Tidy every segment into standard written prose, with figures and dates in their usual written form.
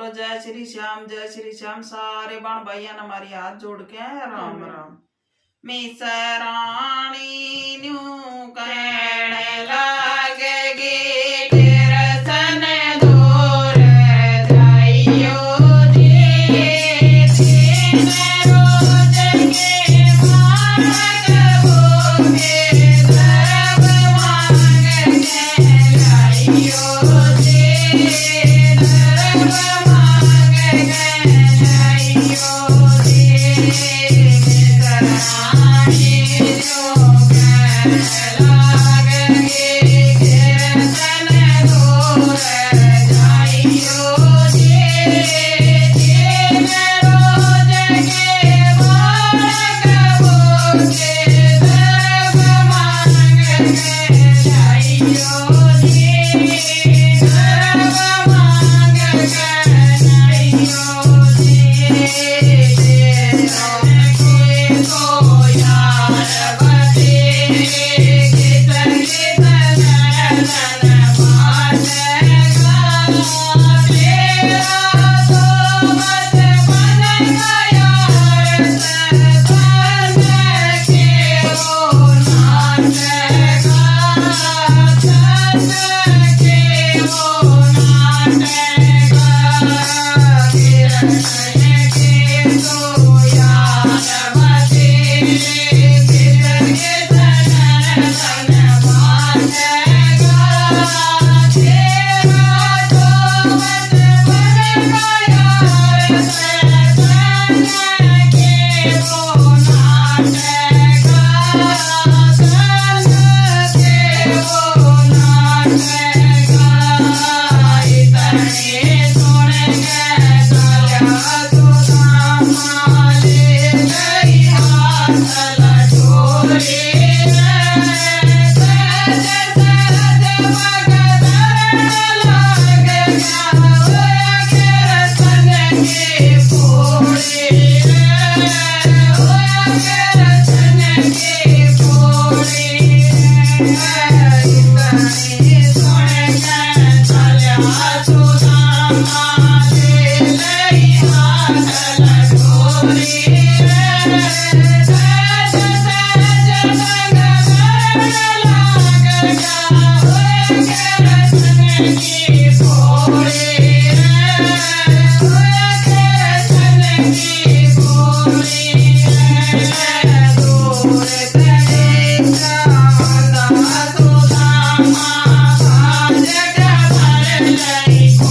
बोलो जय श्री श्याम। सारे बाण भाइयों ने हमारी हाथ जोड़ के राम राम। मिस रानी न्यू कहने लागेगी सन दूर जाइयो जी तीन रोज के मार्ग भोगे सर्व मांग के जाइयो जी सर्व मांग के जाइयो जी।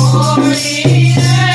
Holy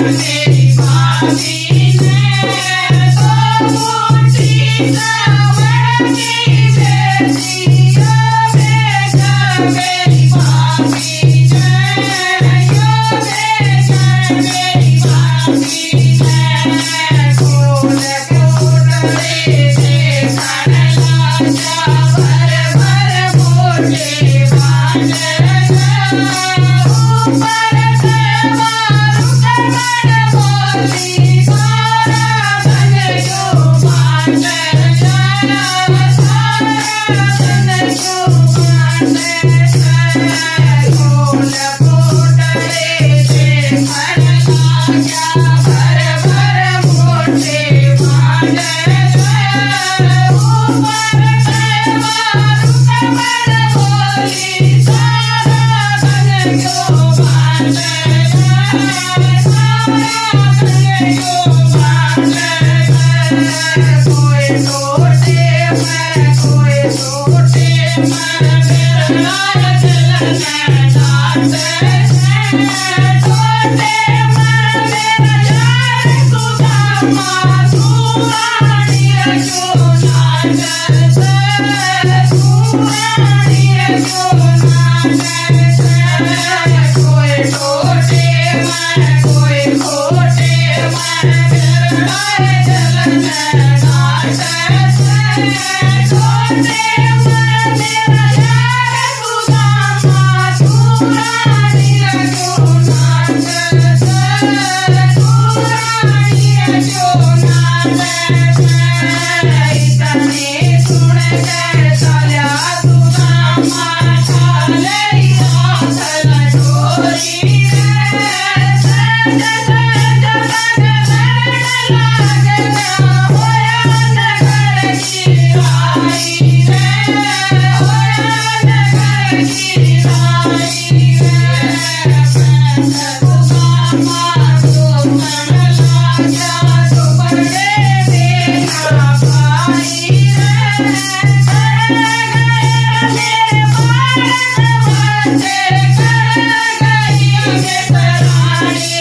मेरी भाभी ने तो मुझी सवर की बेटिया बेटा मेरी भाभी ने यो बेटा मेरी भाभी ने फूल फूटरे देखण लाजा भर भर मोटे बांधे ऊपर से मारू कमर बोली सारा बन जो बांधे सारा बन जो बांधे फूल फूटरे देखण लाजा भर भर मोटे बांधे ऊपर से मारू कमर बोली सारा बन जो बांधे सारा बन जो बांधे कोई टोटे मैं कोई टोटे मैं मेरा चलन डांटे टोटे मैं मेरा यार सुदामा सुरानी जो नाचते सुरानी जो नाचते कोई टोटे मैं कोई खोटे मैं मेरा चलन डांटे टोटे मैं मेरा यार सुदामा सुरानी जो नाचते सुरानी जो नाचते इतने सुन के चला सुदामा ठाले आंचल डोरी रे सज सज बन लागे होया नगर की आई रे होया नगर की आई रे सुदामा तो कण लाजा तो बड़े देखा पाई रे कर गए मेरे बाल बच्चे कर गई मेरी रानी